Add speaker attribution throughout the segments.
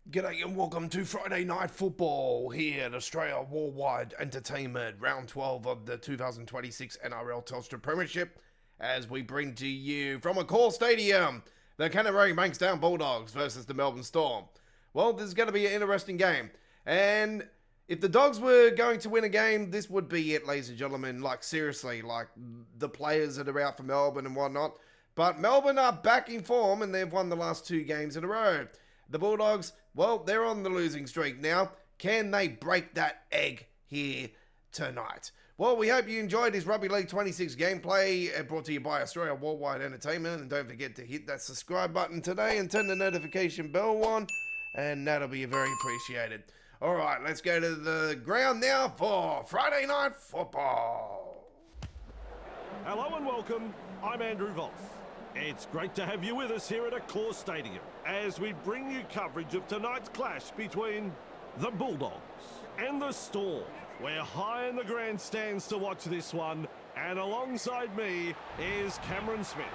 Speaker 1: G'day and welcome to Friday Night Football here at Australia Worldwide Entertainment, round 12 of the 2026 NRL Telstra Premiership, as we bring to you from Accor Stadium, the Canterbury Bulldogs versus the Melbourne Storm. Well, this is going to be an interesting game, and if the Dogs were going to win a game, this would be it, ladies and gentlemen. Like, seriously, like, the players that are out for Melbourne and whatnot, but Melbourne are back in form and they've won the last 2 games in a row. The Bulldogs, well, they're on the losing streak now. Can they break that egg here tonight? Well, we hope you enjoyed this Rugby League 26 gameplay brought to you by Australia Worldwide Entertainment. And don't forget to hit that subscribe button today and turn the notification bell on, and that'll be very appreciated. All right, let's go to the ground now for Friday Night Football.
Speaker 2: Hello and welcome. I'm Andrew Voss. It's great to have you with us here at Accor Stadium as we bring you coverage of tonight's clash between the Bulldogs and the Storm. We're high in the grandstands to watch this one, and alongside me is Cameron Smith.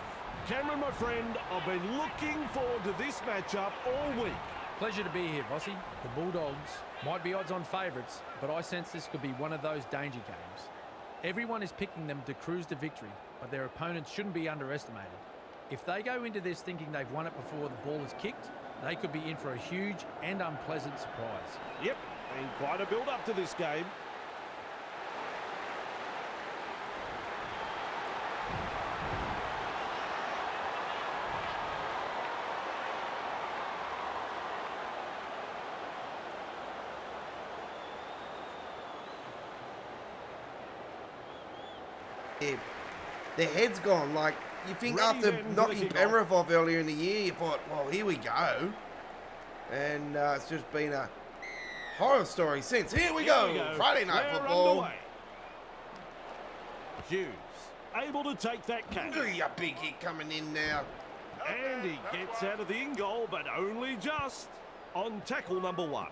Speaker 2: Cameron, my friend, I've been looking forward to this matchup all week.
Speaker 3: Pleasure to be here, Vossi. The Bulldogs might be odds-on favourites, but I sense this could be one of those danger games. Everyone is picking them to cruise to victory, but their opponents shouldn't be underestimated. If they go into this thinking they've won it before the ball is kicked, they could be in for a huge and unpleasant surprise.
Speaker 2: Yep, and quite a build-up to this game.
Speaker 1: Their head's gone. Like, you think after knocking Penrith off earlier in the year, you thought, well, here we go. And it's just been a horror story since. Here we go. Friday Night Football.
Speaker 2: Underway. Hughes able to take that catch.
Speaker 1: Ooh, a big hit coming in now.
Speaker 2: And he gets out of the in-goal, but only just on tackle number 1.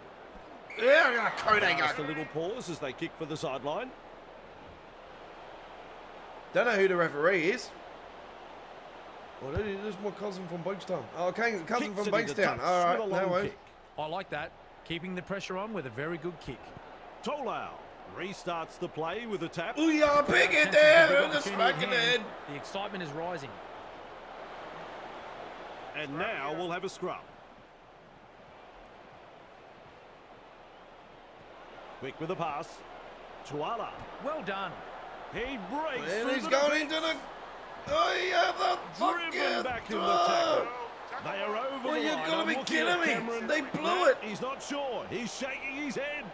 Speaker 1: Yeah,
Speaker 2: Just a little pause as they kick for the sideline.
Speaker 1: Don't know who the referee is. Well, this is my cousin from Bankstown. Oh, okay, cousin from Bankstown. All right, no worries.
Speaker 3: I like that. Keeping the pressure on with a very good kick.
Speaker 2: Tolau restarts the play with a tap.
Speaker 1: Ooh, yeah, big hit there. Just smacking it.
Speaker 3: The excitement is rising.
Speaker 2: And now we'll have a scrum. Quick with a pass. Tuala.
Speaker 3: Well done.
Speaker 2: He breaks
Speaker 1: And
Speaker 2: through
Speaker 1: he's
Speaker 2: the
Speaker 1: going
Speaker 2: defense.
Speaker 1: into the... Oh, yeah, the
Speaker 2: Driven back in the
Speaker 1: throw.
Speaker 2: tackle. They are over
Speaker 1: Well,
Speaker 2: the
Speaker 1: you've
Speaker 2: line.
Speaker 1: got to
Speaker 2: I'm
Speaker 1: be
Speaker 2: looking
Speaker 1: kidding
Speaker 2: at
Speaker 1: me.
Speaker 2: Cameron.
Speaker 1: They blew
Speaker 2: No,
Speaker 1: it.
Speaker 2: He's not sure. He's shaking his head.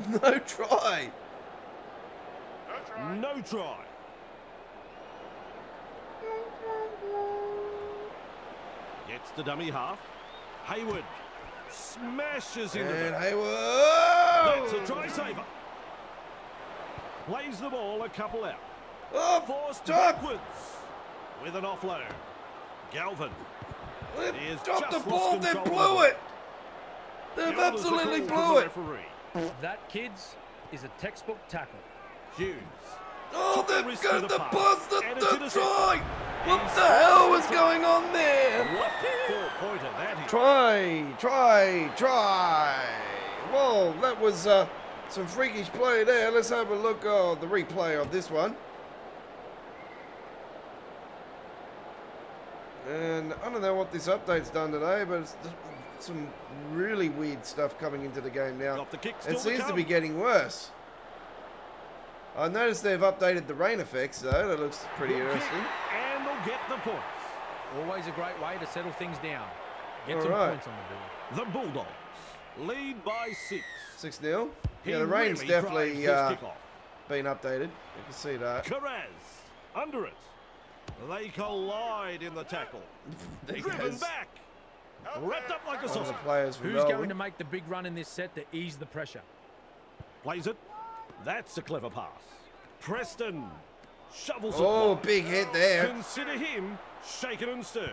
Speaker 1: No try.
Speaker 2: No try. Gets the dummy half. Hayward smashes into
Speaker 1: And
Speaker 2: it.
Speaker 1: Hayward.
Speaker 2: That's a try saver. Plays the ball a couple out.
Speaker 1: Oh,
Speaker 2: Forced
Speaker 1: stop.
Speaker 2: backwards with an offload. Galvin. He has
Speaker 1: Drop the
Speaker 2: just
Speaker 1: ball.
Speaker 2: lost
Speaker 1: They
Speaker 2: control
Speaker 1: blew
Speaker 2: of
Speaker 1: it. They've
Speaker 2: Now there's a
Speaker 1: absolutely
Speaker 2: call from
Speaker 1: blew
Speaker 2: the
Speaker 1: it.
Speaker 2: referee.
Speaker 3: That, kids, is a textbook tackle.
Speaker 2: Hughes.
Speaker 1: Oh,
Speaker 2: Took the
Speaker 1: they've
Speaker 2: risk
Speaker 1: got
Speaker 2: with
Speaker 1: the
Speaker 2: pass,
Speaker 1: bus, the
Speaker 2: and it's intercepted.
Speaker 1: try. What the hell was going on there?
Speaker 2: What 4-pointer that is.
Speaker 1: Try. Whoa, that was some freakish play there. Let's have a look at the replay of this one. And I don't know what this update's done today, but it's just some really weird stuff coming into the game now.
Speaker 2: Got the kick
Speaker 1: It
Speaker 2: still
Speaker 1: seems to be getting worse. I noticed they've updated the rain effects, though. That looks pretty interesting.
Speaker 2: And they'll get the points.
Speaker 3: Always a great way to settle things down. Get
Speaker 1: All
Speaker 3: some
Speaker 1: right.
Speaker 3: points on the board.
Speaker 2: The Bulldogs lead by 6.
Speaker 1: 6-0.
Speaker 2: He
Speaker 1: Yeah, the rain's
Speaker 2: really
Speaker 1: definitely
Speaker 2: drives this kickoff.
Speaker 1: been updated. You can see that.
Speaker 2: Carraz under it. They collide in the tackle.
Speaker 1: There
Speaker 2: Driven
Speaker 1: goes
Speaker 2: back. Wrapped up like a
Speaker 1: one of the
Speaker 2: sausage.
Speaker 1: players from
Speaker 3: Who's
Speaker 1: Melbourne.
Speaker 3: going to make the big run in this set to ease the pressure?
Speaker 2: Plays it. That's a clever pass. Preston shovels
Speaker 1: Oh,
Speaker 2: it.
Speaker 1: big hit there.
Speaker 2: Consider him shaken and stirred.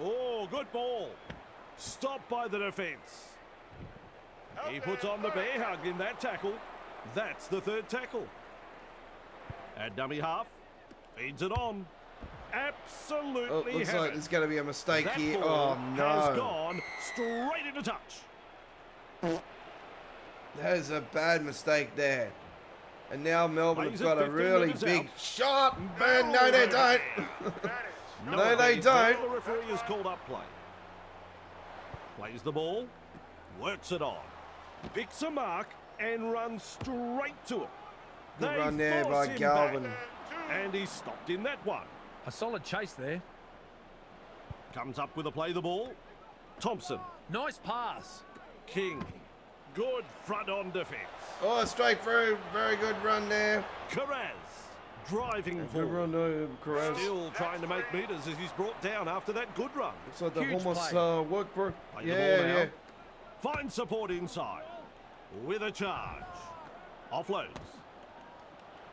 Speaker 2: Oh, good ball. Stopped by the defence. He puts on the bear hug in that tackle. That's the third tackle. At dummy half, Feeds it on. Absolutely.
Speaker 1: Oh, looks like there's going to be a mistake
Speaker 2: that
Speaker 1: here.
Speaker 2: ball
Speaker 1: Oh,
Speaker 2: has
Speaker 1: no.
Speaker 2: gone straight into touch.
Speaker 1: That is a bad mistake there. And now Melbourne have
Speaker 2: Plays it
Speaker 1: got a
Speaker 2: 15
Speaker 1: really
Speaker 2: metres
Speaker 1: big
Speaker 2: out.
Speaker 1: shot. And no, they don't. No, they don't.
Speaker 2: The referee has called up play. Plays the ball. Works it on. Picks a mark and runs straight to it.
Speaker 1: Good
Speaker 2: They
Speaker 1: run there
Speaker 2: force
Speaker 1: by
Speaker 2: him
Speaker 1: Galvin.
Speaker 2: back, and he's stopped in that one.
Speaker 3: A solid chase there.
Speaker 2: Comes up with a play the ball. Thompson.
Speaker 3: Nice pass.
Speaker 2: King. Good front on defence.
Speaker 1: Oh, straight through. Very good run there.
Speaker 2: Carraz. Driving
Speaker 1: Good
Speaker 2: forward.
Speaker 1: run there, Carraz.
Speaker 2: Still trying to make metres as he's brought down after that good run.
Speaker 1: Looks like the
Speaker 3: Huge
Speaker 1: Homebush
Speaker 3: play.
Speaker 1: work for.
Speaker 2: Play the
Speaker 1: Yeah,
Speaker 2: ball now.
Speaker 1: yeah.
Speaker 2: Finds support inside. With a charge. Offloads.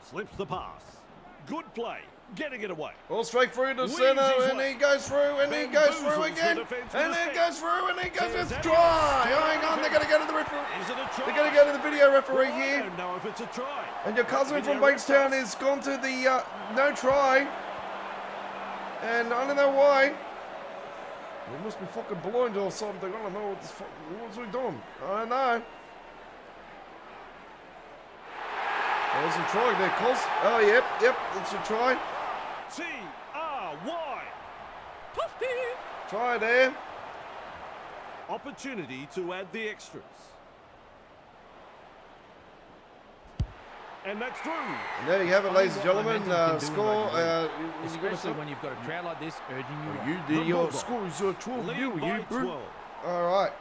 Speaker 2: Slips the pass. Good play. Getting it away.
Speaker 1: All straight through to
Speaker 2: Weaves
Speaker 1: centre,
Speaker 2: his
Speaker 1: and
Speaker 2: way.
Speaker 1: he goes through, and he goes through
Speaker 2: Bamboozles
Speaker 1: again,
Speaker 2: the defence with
Speaker 1: and
Speaker 2: a
Speaker 1: then
Speaker 2: step.
Speaker 1: goes through, and he goes
Speaker 2: Says
Speaker 1: with
Speaker 2: that
Speaker 1: try.
Speaker 2: is-
Speaker 1: Hang on, they're going to go to the referee.
Speaker 2: Is it a try?
Speaker 1: They're going to go to the video referee
Speaker 2: I
Speaker 1: here.
Speaker 2: don't know if it's a try.
Speaker 1: And your cousin
Speaker 2: Video
Speaker 1: from Bankstown
Speaker 2: ref
Speaker 1: has gone to the no try. And I don't know why. He must be fucking blind or something. I don't know what this what's he doing. I don't know. There's a try there, Cos. Oh, yep, it's a try.
Speaker 2: T-R-Y.
Speaker 1: Try there.
Speaker 2: Opportunity to add the extras. And that's through.
Speaker 1: And there you have it, ladies and gentlemen. Score.
Speaker 3: Especially when you've got a crowd like this urging you on.
Speaker 1: You
Speaker 2: The
Speaker 1: did your
Speaker 2: Bulldogs
Speaker 1: score is 12
Speaker 2: Lead
Speaker 1: you,
Speaker 2: by
Speaker 1: you, bro.
Speaker 2: 12.
Speaker 1: All right.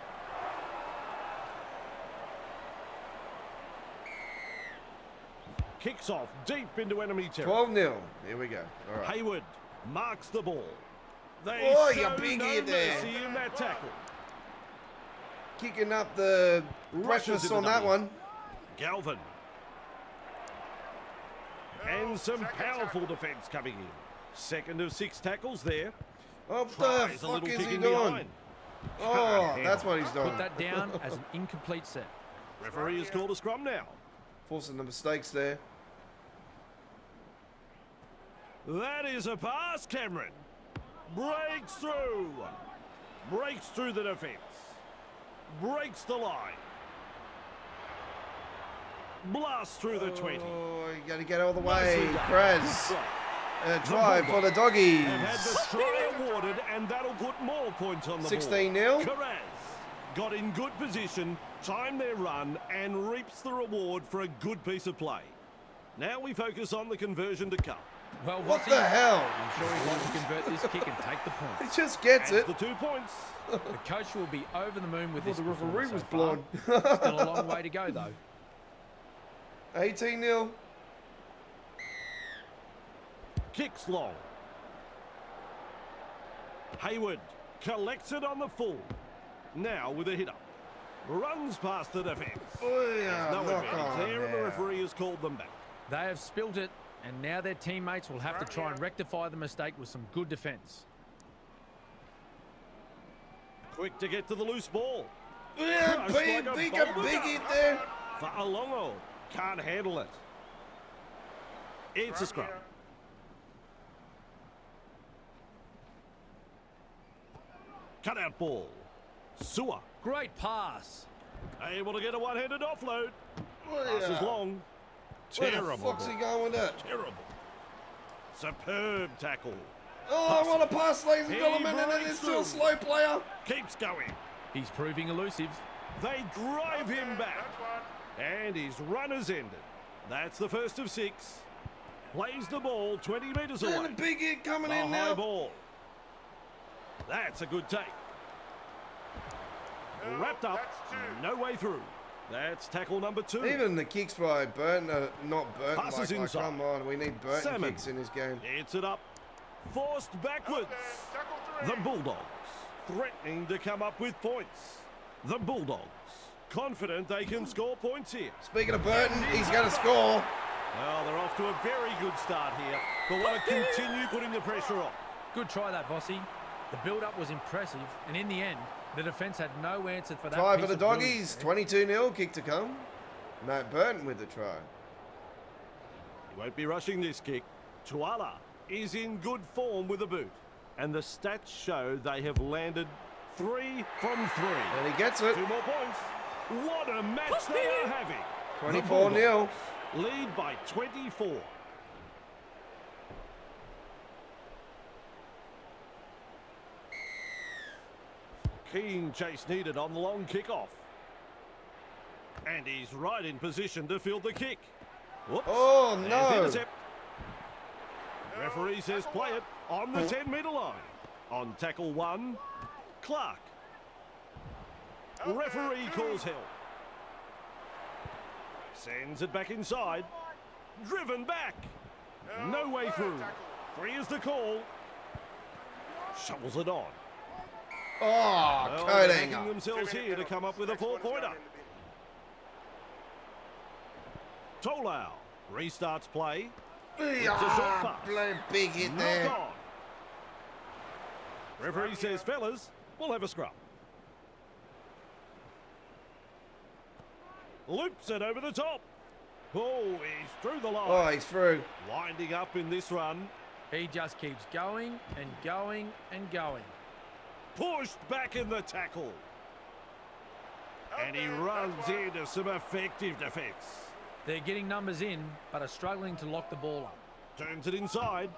Speaker 2: Kicks off deep into enemy territory.
Speaker 1: 12-0. Here we go. All right.
Speaker 2: Hayward marks the ball. They
Speaker 1: Oh, you
Speaker 2: show
Speaker 1: big
Speaker 2: no
Speaker 1: hit there.
Speaker 2: mercy in that tackle.
Speaker 1: Kicking up the
Speaker 2: Rushes
Speaker 1: breakfast
Speaker 2: into
Speaker 1: on that
Speaker 2: W.
Speaker 1: one.
Speaker 2: Galvin. And some powerful defence coming in. Second of 6 tackles there.
Speaker 1: What the
Speaker 2: Tries a
Speaker 1: fuck
Speaker 2: little
Speaker 1: is
Speaker 2: kick
Speaker 1: he
Speaker 2: in
Speaker 1: doing?
Speaker 2: behind.
Speaker 1: Oh, that's what he's doing.
Speaker 3: Put that down as an incomplete set.
Speaker 2: Referee has called a scrum now.
Speaker 1: Forcing the mistakes there.
Speaker 2: That is a pass, Cameron. Breaks through. Breaks through the defence. Breaks the line. Blasts through the 20.
Speaker 1: Oh, you got to get all the
Speaker 2: Nicely
Speaker 1: way.
Speaker 2: done.
Speaker 1: Kraz. Try for the doggies.
Speaker 2: Have had the try awarded, and that'll put more points on the board.
Speaker 1: 16-0.
Speaker 2: Carraz got in good position, timed their run, and reaps the reward for a good piece of play. Now we focus on the conversion to cup.
Speaker 3: Well,
Speaker 1: What
Speaker 3: Vossi,
Speaker 1: the hell?
Speaker 3: I'm sure he'd like to convert this kick and take the
Speaker 1: He
Speaker 3: points.
Speaker 1: just gets
Speaker 2: Adds
Speaker 1: it.
Speaker 2: the 2 points.
Speaker 3: The coach will be over the moon with
Speaker 1: Well,
Speaker 3: this
Speaker 1: the referee
Speaker 3: performance
Speaker 1: was
Speaker 3: so far.
Speaker 1: blind.
Speaker 3: Still a long way to go, though.
Speaker 1: 18-0.
Speaker 2: Kicks long. Hayward collects it on the full. Now with a hit-up. Runs past the defence.
Speaker 1: Oh, yeah,
Speaker 2: No
Speaker 1: knock
Speaker 2: advantage
Speaker 1: on
Speaker 2: there, and the
Speaker 1: there.
Speaker 2: referee has called them back.
Speaker 3: They have spilt it, and now their teammates will have to try and rectify the mistake with some good defence.
Speaker 2: Quick to get to the loose ball.
Speaker 1: Yeah,
Speaker 2: Crushed
Speaker 1: big,
Speaker 2: like a
Speaker 1: big,
Speaker 2: boulder.
Speaker 1: big hit there.
Speaker 2: For Alongo. Can't handle it. It's a scrum. Cut out ball. Sewer.
Speaker 3: Great pass.
Speaker 2: Able to get a one-handed offload.
Speaker 1: Oh,
Speaker 2: Passes
Speaker 1: yeah.
Speaker 2: long.
Speaker 1: Where the
Speaker 2: Terrible.
Speaker 1: fuck's he going with that?
Speaker 2: Terrible. Superb tackle.
Speaker 1: Oh, what a pass, ladies and
Speaker 2: He
Speaker 1: gentlemen, and it
Speaker 2: breaks
Speaker 1: is still a
Speaker 2: through.
Speaker 1: slow player.
Speaker 2: Keeps going.
Speaker 3: He's proving elusive.
Speaker 2: They drive him back. And his run is ended. That's the first of 6. Plays the ball 20 metres away.
Speaker 1: And a big hit coming
Speaker 2: The
Speaker 1: in
Speaker 2: high
Speaker 1: now.
Speaker 2: ball. That's a good take. Wrapped up. No way through. That's tackle number 2.
Speaker 1: Even the kicks by Burton are not Burton.
Speaker 2: Passes
Speaker 1: Like,
Speaker 2: inside.
Speaker 1: come on, we need Burton
Speaker 2: Salmon.
Speaker 1: kicks in this game.
Speaker 2: Hits it up. Forced backwards. The Bulldogs threatening to come up with points. The Bulldogs confident they can score points here.
Speaker 1: Speaking of Burton, he's going to score.
Speaker 2: Well, they're off to a very good start here, but want to continue putting the pressure on.
Speaker 3: Good try that, Vossi. The build-up was impressive, and in the end, the defence had no answer for that.
Speaker 1: Try for
Speaker 3: piece
Speaker 1: the
Speaker 3: of
Speaker 1: doggies.
Speaker 3: brilliance.
Speaker 1: 22-0, kick to come. Matt Burton with the try.
Speaker 2: He won't be rushing this kick. Tuala is in good form with a boot. And the stats show they have landed 3 from 3.
Speaker 1: And he gets it.
Speaker 2: 2 more points. What a match they are having.
Speaker 1: 24-0.
Speaker 2: Lead by 24. Keen chase needed on the long kick-off. And he's right in position to field the kick. Whoops.
Speaker 1: Oh,
Speaker 2: And
Speaker 1: no.
Speaker 2: intercept. Referee says play it on the 10-metre line. On tackle 1, Clark. Referee calls help. Sends it back inside. Driven back. No way through. 3 is the call. Shovels it on.
Speaker 1: Oh,
Speaker 2: Well,
Speaker 1: coat
Speaker 2: they're backing
Speaker 1: hanger.
Speaker 2: themselves here to come up with a 4-pointer. Tolau restarts play.
Speaker 1: Ah, bloody big hit
Speaker 2: Knock
Speaker 1: there.
Speaker 2: on. Referee says, fellas, we'll have a scrum. Loops it over the top. Oh, he's through the line.
Speaker 1: Oh, he's through.
Speaker 2: Winding up in this run.
Speaker 3: He just keeps going and going and going.
Speaker 2: Pushed back in the tackle. And he runs into some effective defence.
Speaker 3: They're getting numbers in, but are struggling to lock the ball up.
Speaker 2: Turns it inside.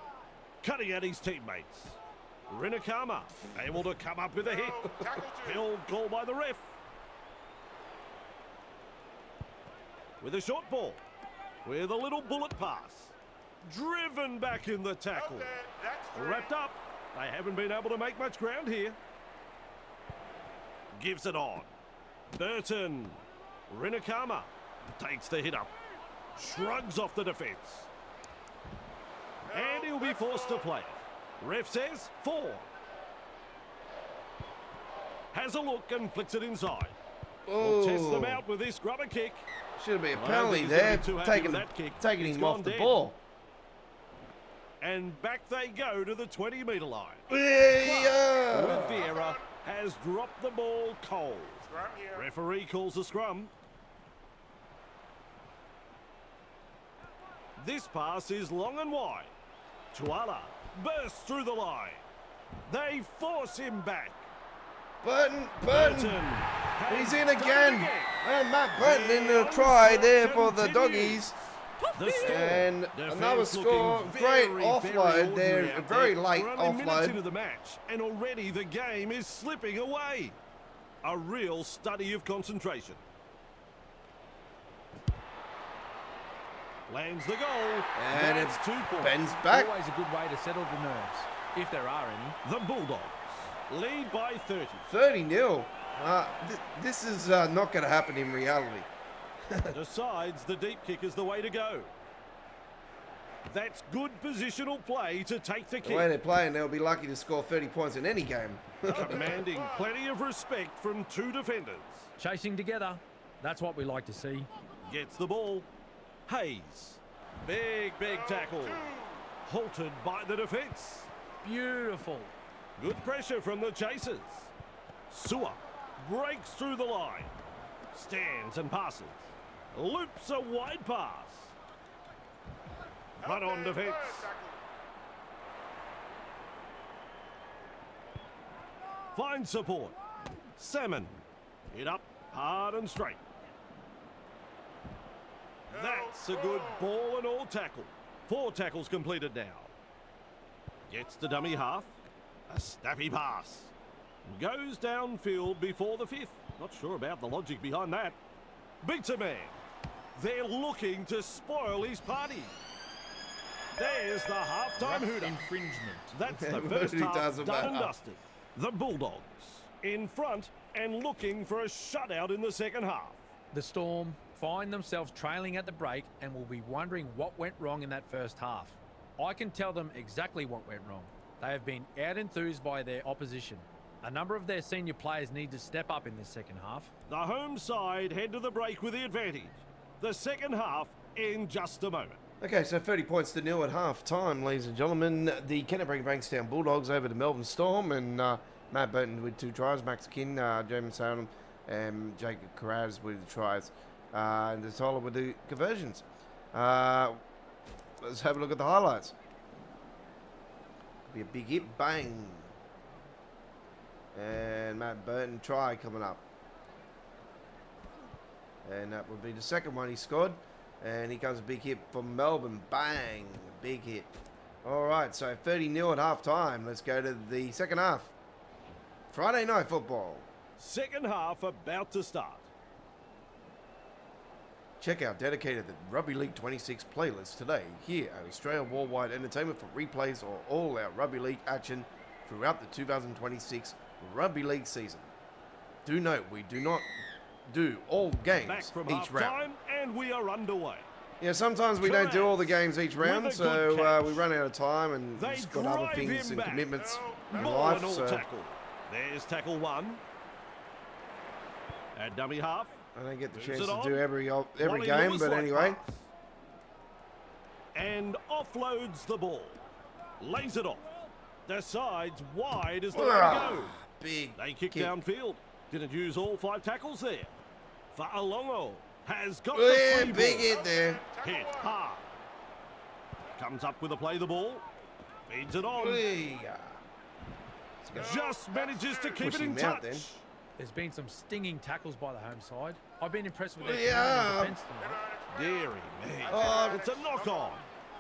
Speaker 2: Cutting at his teammates. Rinakama able to come up with a hit. Held call by the ref. With a short ball. With a little bullet pass. Driven back in the tackle. Wrapped up. They haven't been able to make much ground here. Gives it on. Burton. Rinakama takes the hit up. Shrugs off the defence. And he'll be forced to play it. Ref says 4. Has a look and flicks it inside. We'll test them
Speaker 1: Oh,
Speaker 2: out with this grubber kick.
Speaker 1: should be a
Speaker 2: I don't
Speaker 1: penalty
Speaker 2: think he's gonna
Speaker 1: there.
Speaker 2: be too happy
Speaker 1: Taking
Speaker 2: with that kick.
Speaker 1: taking
Speaker 2: It's
Speaker 1: him off
Speaker 2: gone
Speaker 1: the
Speaker 2: dead.
Speaker 1: ball.
Speaker 2: And back they go to the 20-metre line.
Speaker 1: Yeah.
Speaker 2: With Vieira has dropped the ball cold. Referee calls a scrum. This pass is long and wide. Tuala bursts through the line. They force him back.
Speaker 1: Burton.
Speaker 2: has
Speaker 1: He's in
Speaker 2: done it
Speaker 1: again. And Matt Burton in the try there for the doggies.
Speaker 2: The Storm.
Speaker 1: And
Speaker 2: Defence
Speaker 1: another score.
Speaker 2: looking
Speaker 1: Great
Speaker 2: very,
Speaker 1: offload
Speaker 2: very
Speaker 1: there.
Speaker 2: ordinary
Speaker 1: A
Speaker 2: out
Speaker 1: very
Speaker 2: there.
Speaker 1: late
Speaker 2: We're only minutes into
Speaker 1: offload.
Speaker 2: the match, and already the game is slipping away. A real study of concentration. Lands the goal.
Speaker 1: And
Speaker 2: That's 2 points.
Speaker 1: Bends back.
Speaker 3: Always a good way to settle the nerves, if there are any.
Speaker 2: The Bulldogs lead by 30.
Speaker 1: 30-0. This is not going to happen in reality.
Speaker 2: Decides the deep kick is the way to go. That's good positional play to take the
Speaker 1: The way
Speaker 2: kick.
Speaker 1: they're playing, they'll be lucky to score 30 points in any game.
Speaker 2: Commanding plenty of respect from 2 defenders.
Speaker 3: Chasing together, that's what we like to see.
Speaker 2: Gets the ball. Hayes. Big tackle. Halted by the defence.
Speaker 3: Beautiful.
Speaker 2: Good pressure from the chasers. Sewer breaks through the line. Stands and passes. Loops a wide pass. Run on defence. Finds support. Salmon. Hit up hard and straight. That's a good ball and all tackle. 4 tackles completed now. Gets the dummy half. A snappy pass. Goes downfield before the 5th. Not sure about the logic behind that. Beats a man. They're looking to spoil his party. There's the halftime hooter.
Speaker 3: Infringement.
Speaker 2: That's the
Speaker 1: It
Speaker 2: first
Speaker 1: really
Speaker 2: half
Speaker 1: doesn't
Speaker 2: done and
Speaker 1: matter.
Speaker 2: dusted. The Bulldogs in front and looking for a shutout in the second half.
Speaker 3: The Storm find themselves trailing at the break and will be wondering what went wrong in that first half. I can tell them exactly what went wrong. They have been out-enthused by their opposition. A number of their senior players need to step up in this second half.
Speaker 2: The home side head to the break with the advantage. The second half in just a moment.
Speaker 1: Okay, so 30 points to 0 at half time, ladies and gentlemen. The Canterbury Bulldogs over the Melbourne Storm, and Matt Burton with 2 tries, Max King, Jamin Salem, and Jacob Carraz with the tries, and the Toller with the conversions. Let's have a look at the highlights. Be a big hit. Bang. And Matt Burton try coming up. And that would be the second one he scored. And here comes a big hit from Melbourne. Bang. Big hit. All right, so 30-0 at half-time. Let's go to the second half. Friday night football.
Speaker 2: Second half about to start.
Speaker 1: Check out dedicated the Rugby League 26 playlist today here at Australia Worldwide Entertainment for replays of all our Rugby League action throughout the 2026 Rugby League season. Do note, we do not do all games
Speaker 2: Back from
Speaker 1: each round.
Speaker 2: half-time, and we are underway.
Speaker 1: Yeah, sometimes we don't do all the games each round,
Speaker 2: With a
Speaker 1: so
Speaker 2: good catch.
Speaker 1: we run out of time and
Speaker 2: They
Speaker 1: just got other
Speaker 2: drive
Speaker 1: things
Speaker 2: him
Speaker 1: and
Speaker 2: back.
Speaker 1: commitments in
Speaker 2: Ball
Speaker 1: life.
Speaker 2: and all
Speaker 1: So
Speaker 2: tackle. There's tackle one. At dummy half.
Speaker 1: I don't get the
Speaker 2: Moves
Speaker 1: chance
Speaker 2: it
Speaker 1: to
Speaker 2: on.
Speaker 1: do every
Speaker 2: Wally
Speaker 1: game,
Speaker 2: Lewis
Speaker 1: but
Speaker 2: like
Speaker 1: anyway.
Speaker 2: pass. And offloads the ball. Lays it off. Decides wide as the way
Speaker 1: Ah,
Speaker 2: goes.
Speaker 1: big
Speaker 2: They kick
Speaker 1: kick.
Speaker 2: downfield. Didn't use all 5 tackles there. Fa'alongo has got
Speaker 1: Oh,
Speaker 2: the
Speaker 1: yeah,
Speaker 2: free
Speaker 1: big
Speaker 2: ball.
Speaker 1: hit there.
Speaker 2: Hit hard. Comes up with a play the ball. Feeds it on.
Speaker 1: Hey.
Speaker 2: Just manages to keep
Speaker 1: Push
Speaker 2: it in
Speaker 1: him out
Speaker 2: touch.
Speaker 1: then.
Speaker 3: There's been some stinging tackles by the home side. I've been impressed with their
Speaker 1: Yeah.
Speaker 3: defence tonight.
Speaker 2: Deary me.
Speaker 1: Oh.
Speaker 2: It's a knock on.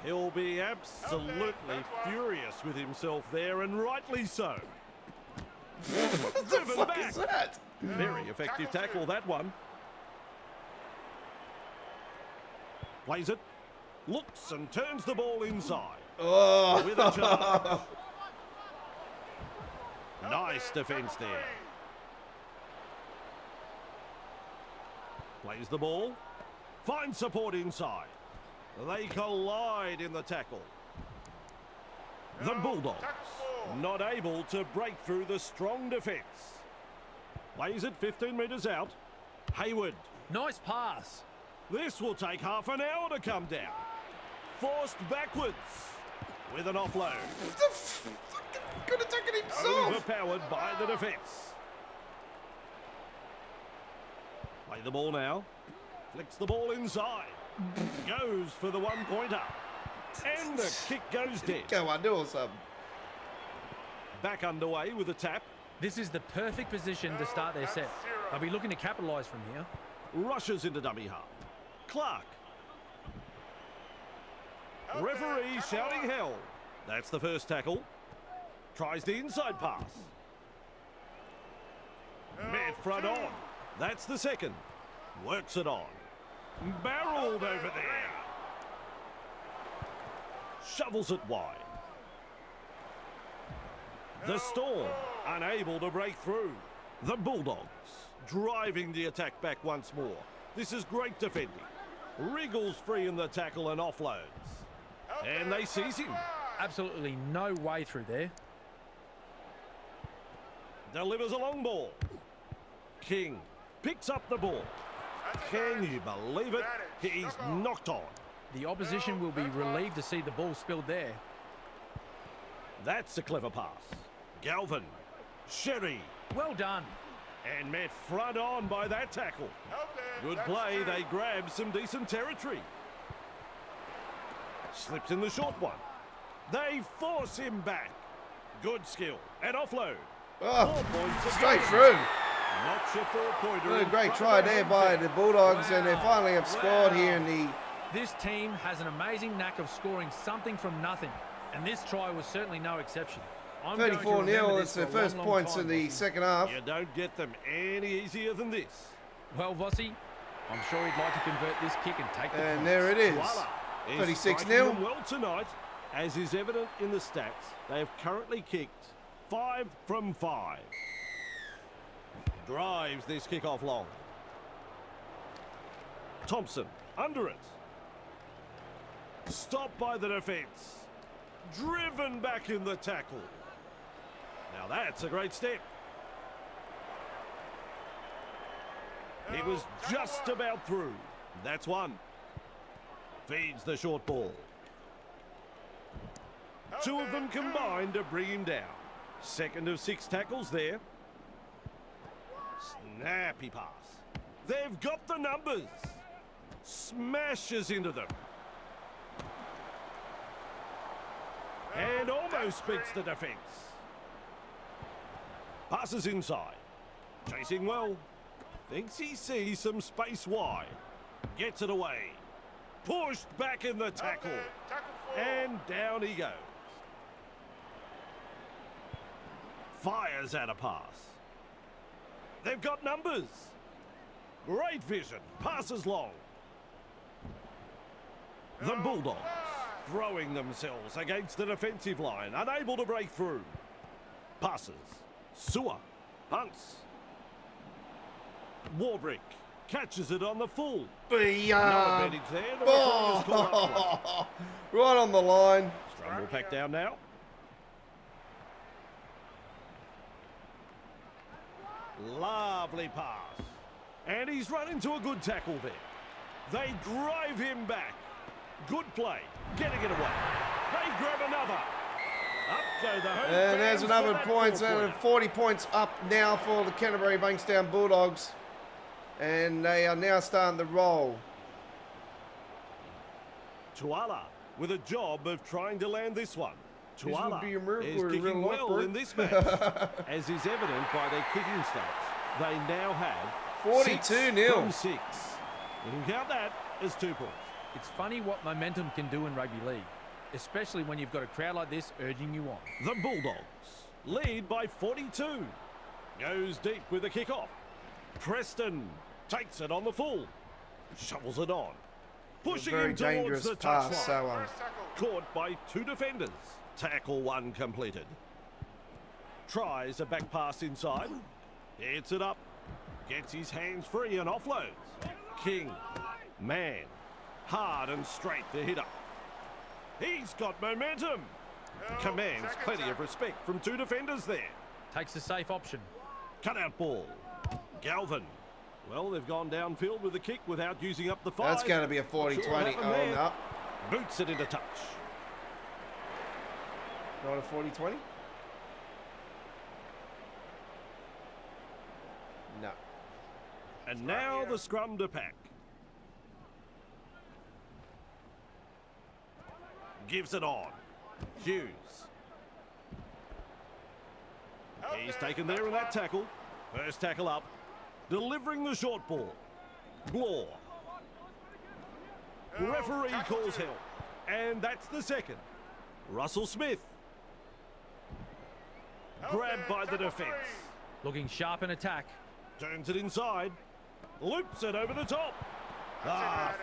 Speaker 2: He'll be absolutely furious with himself there, and rightly so.
Speaker 1: What the
Speaker 2: Driven
Speaker 1: fuck
Speaker 2: back.
Speaker 1: is that?
Speaker 2: Very effective tackle, that one. Plays it. Looks and turns the ball inside.
Speaker 1: Oh.
Speaker 2: With a charge. Nice defence there. Plays the ball. Finds support inside. They collide in the tackle. The Bulldogs not able to break through the strong defence. Plays it 15 metres out. Hayward.
Speaker 3: Nice pass.
Speaker 2: This will take half an hour to come down. Forced backwards with an offload.
Speaker 1: Could have taken himself.
Speaker 2: Overpowered by the defence. Play the ball now. Flicks the ball inside. Goes for the 1-pointer. And the kick goes dead.
Speaker 1: Go on, do or something.
Speaker 2: Back underway with a tap.
Speaker 3: This is the perfect position to start their set. They'll be looking to capitalise from here.
Speaker 2: Rushes into dummy half. Clark. Referee shouting hell. That's the first tackle. Tries the inside pass. Met front on. That's the second. Works it on. Barreled over there. Shovels it wide. The Storm unable to break through. The Bulldogs driving the attack back once more. This is great defending. Wriggles free in the tackle and offloads. And they seize him.
Speaker 3: Absolutely no way through there.
Speaker 2: Delivers a long ball. King picks up the ball. Can you believe it? He's knocked on.
Speaker 3: The opposition will be relieved to see the ball spilled there.
Speaker 2: That's a clever pass. Galvin. Sherry.
Speaker 3: Well done.
Speaker 2: And met front on by that tackle. Good play. They grab some decent territory. Slips in the short one. They force him back. Good skill. And offload. 4
Speaker 1: Oh,
Speaker 2: points
Speaker 1: straight
Speaker 2: again.
Speaker 1: through.
Speaker 2: Notch a 4-pointer.
Speaker 1: What a
Speaker 2: in
Speaker 1: great
Speaker 2: front
Speaker 1: try
Speaker 2: of
Speaker 1: there
Speaker 2: home
Speaker 1: by
Speaker 2: team.
Speaker 1: the Bulldogs, and they finally have scored
Speaker 3: Wow.
Speaker 1: here in the...
Speaker 3: This team has an amazing knack of scoring something from nothing, and this try was certainly no exception. I'm going to
Speaker 1: 34-0,
Speaker 3: remember
Speaker 1: it's
Speaker 3: this
Speaker 1: the
Speaker 3: for a
Speaker 1: first
Speaker 3: long, long
Speaker 1: points
Speaker 3: time,
Speaker 1: in the
Speaker 3: Vossi.
Speaker 1: second half.
Speaker 2: You don't get them any easier than this.
Speaker 3: Well, Vossi, I'm sure he'd like to convert this kick and take the
Speaker 1: And
Speaker 3: points.
Speaker 1: there it is.
Speaker 2: Voila. Is
Speaker 1: 36-0.
Speaker 2: striking them well tonight, as is evident in the stats. They have currently kicked 5 from 5. Drives this kick-off long. Thompson under it. Stopped by the defence. Driven back in the tackle. Now that's a great step. He was just about through. That's one. Feeds the short ball. 2 of them combined to bring him down. Second of 6 tackles there. Snappy pass. They've got the numbers. Smashes into them. And almost no speaks the defence. Passes inside. Chasing well. Thinks he sees some space wide. Gets it away. Pushed back in the tackle. And down he goes. Fires out a pass. They've got numbers. Great vision. Passes long. The Bulldogs throwing themselves against the defensive line. Unable to break through. Passes. Sewer. Punts. Warbrick catches it on the full. No advantage there. The referee has called up play.
Speaker 1: Right on the line.
Speaker 2: Scrum will pack down now. Lovely pass. And he's run into a good tackle there. They drive him back. Good play. Getting it away. They grab another. Up go the home
Speaker 1: And there's
Speaker 2: fans
Speaker 1: another
Speaker 2: for that
Speaker 1: points.
Speaker 2: fourth winner.
Speaker 1: 40 points up now for the Canterbury Bankstown Bulldogs. And they are now starting to roll.
Speaker 2: Tuala with a job of trying to land this one.
Speaker 1: would
Speaker 2: Tuala
Speaker 1: be a miracle
Speaker 2: is
Speaker 1: in real
Speaker 2: kicking
Speaker 1: life,
Speaker 2: well
Speaker 1: bro.
Speaker 2: in this match, as is evident by their kicking stats. They now have
Speaker 1: 42-0.
Speaker 2: 6 from 6. You can count that as 2 points.
Speaker 3: It's funny what momentum can do in rugby league, especially when you've got a crowd like this urging you on.
Speaker 2: The Bulldogs lead by 42. Goes deep with the kick-off. Preston takes it on the full. Shovels it on. Pushing
Speaker 1: Very
Speaker 2: him towards
Speaker 1: dangerous
Speaker 2: the
Speaker 1: pass.
Speaker 2: touchline.
Speaker 1: So,
Speaker 2: Caught by 2 defenders. Tackle 1 completed. Tries a back pass inside. Hits it up. Gets his hands free and offloads. King. Man. Hard and straight the hitter. He's got momentum. Commands plenty of respect from 2 defenders there.
Speaker 3: Takes a safe option.
Speaker 2: Cutout ball. Galvin. Well, they've gone downfield with the kick without using up the 5.
Speaker 1: that's going to be a 40-20.
Speaker 2: Sure what happened
Speaker 1: Oh,
Speaker 2: there.
Speaker 1: no.
Speaker 2: Boots it into touch.
Speaker 1: Not a 40-20? No.
Speaker 2: And now the scrum to pack. Gives it on. Hughes. He's taken there in that tackle. First tackle up. Delivering the short ball. Blore. Referee calls help. And that's the second. Russell Smith. Grabbed by the defence.
Speaker 3: Looking sharp in attack.
Speaker 2: Turns it inside. Loops it over the top.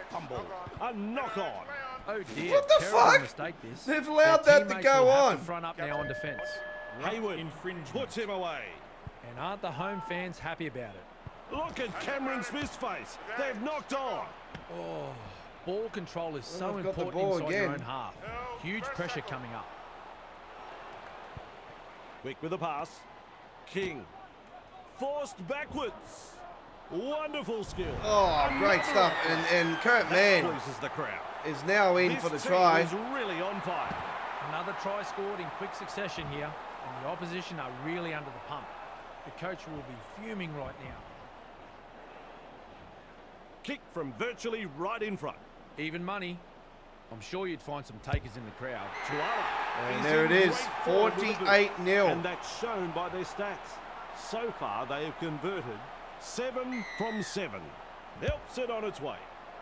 Speaker 2: Fumble. A knock on.
Speaker 3: Oh dear,
Speaker 1: What the
Speaker 3: terrible
Speaker 1: fuck?
Speaker 3: mistake this.
Speaker 1: They've allowed
Speaker 3: Their
Speaker 1: that to
Speaker 3: teammates
Speaker 1: go
Speaker 3: will have
Speaker 1: on.
Speaker 3: to front up now on defence.
Speaker 2: Hayward
Speaker 3: Infringement.
Speaker 2: puts him away.
Speaker 3: And aren't the home fans happy about it?
Speaker 2: Look at Cameron Smith's face. They've knocked on.
Speaker 3: Oh, ball control is so
Speaker 1: they've got the
Speaker 3: important
Speaker 1: ball
Speaker 3: inside your
Speaker 1: again.
Speaker 3: own half. Huge pressure coming up.
Speaker 2: Quick with the pass. King. Forced backwards. Wonderful skill.
Speaker 1: Oh, great
Speaker 2: Another
Speaker 1: stuff.
Speaker 2: one.
Speaker 1: And Kurt
Speaker 2: That
Speaker 1: Mann
Speaker 2: pleases the crowd.
Speaker 1: is now in
Speaker 2: This
Speaker 1: for the
Speaker 2: team
Speaker 1: try.
Speaker 2: is really on fire.
Speaker 3: Another try scored in quick succession here, and the opposition are really under the pump. The coach will be fuming right now.
Speaker 2: Kick from virtually right in front.
Speaker 3: Even money. I'm sure you'd find some takers in the crowd.
Speaker 2: Tuala.
Speaker 1: And
Speaker 2: is
Speaker 1: there
Speaker 2: in
Speaker 1: it is,
Speaker 2: great form with the boot.
Speaker 1: 48-0.
Speaker 2: And that's shown by their stats. So far, they have converted 7 from 7. Helps it on its way.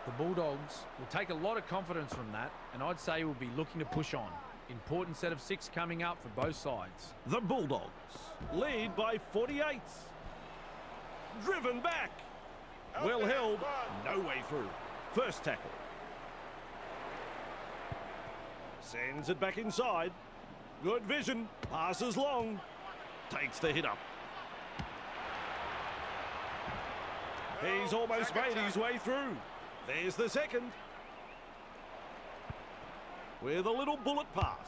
Speaker 3: The Bulldogs will take a lot of confidence from that, and I'd say we'll be looking to push on. Important set of 6 coming up for both sides.
Speaker 2: The Bulldogs lead by 48. Driven back. Well held. No way through. First tackle. Sends it back inside. Good vision. Passes long. Takes the hit up. He's almost made his way through. There's the second. With a little bullet pass.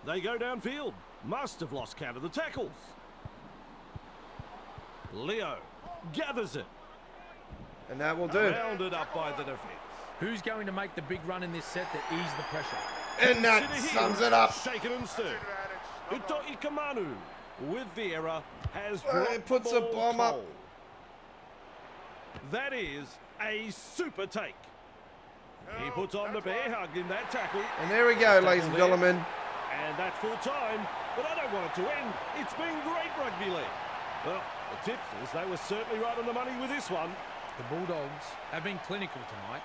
Speaker 2: They go downfield. Must have lost count of the tackles. Leo gathers it.
Speaker 1: And that will do.
Speaker 2: Rounded up by the defence.
Speaker 3: Who's going to make the big run in this set to ease the pressure?
Speaker 1: And that
Speaker 2: Consider
Speaker 1: sums
Speaker 2: him
Speaker 1: it up.
Speaker 2: Shaken and stirred. Uto Ikamanu with the error has
Speaker 1: Well,
Speaker 2: dropped
Speaker 1: it puts
Speaker 2: the
Speaker 1: a
Speaker 2: ball
Speaker 1: bomb up.
Speaker 2: cold. That is a super take. He puts on the bear hug in that tackle.
Speaker 1: And there we go, ladies and gentlemen.
Speaker 2: And And that's full time, but I don't want it to end. It's been great rugby league. Well, the tipsters, they were certainly right on the money with this one.
Speaker 3: The Bulldogs have been clinical tonight.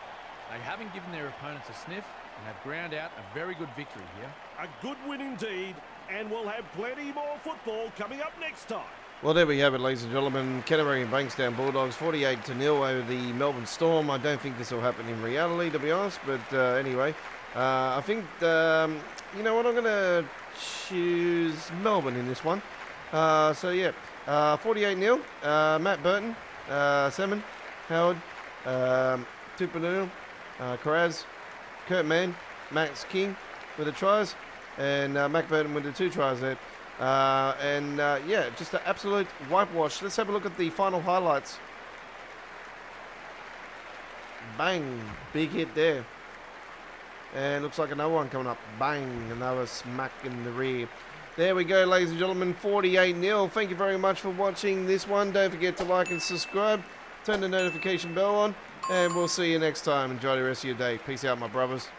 Speaker 3: They haven't given their opponents a sniff and have ground out a very good victory here.
Speaker 2: A good win indeed, and we'll have plenty more football coming up next time.
Speaker 1: Well, there we have it, ladies and gentlemen. Canterbury and Bankstown Bulldogs 48-0 over the Melbourne Storm. I don't think this will happen in reality, to be honest. But anyway, I think, you know what, I'm going to choose Melbourne in this one. So, yeah, 48-0. Matt Burton, Salmon, Howard, Tupanunu, Carraz, Kurt Mann, Max King with the tries, and Mac Burton with the 2 tries there. Yeah, just an absolute whitewash. Let's have a look at the final highlights. Bang, big hit there. And looks like another one coming up. Bang, another smack in the rear. There we go, ladies and gentlemen, 48-0. Thank you very much for watching this one. Don't forget to like and subscribe. Turn the notification bell on. And we'll see you next time. Enjoy the rest of your day. Peace out, my brothers.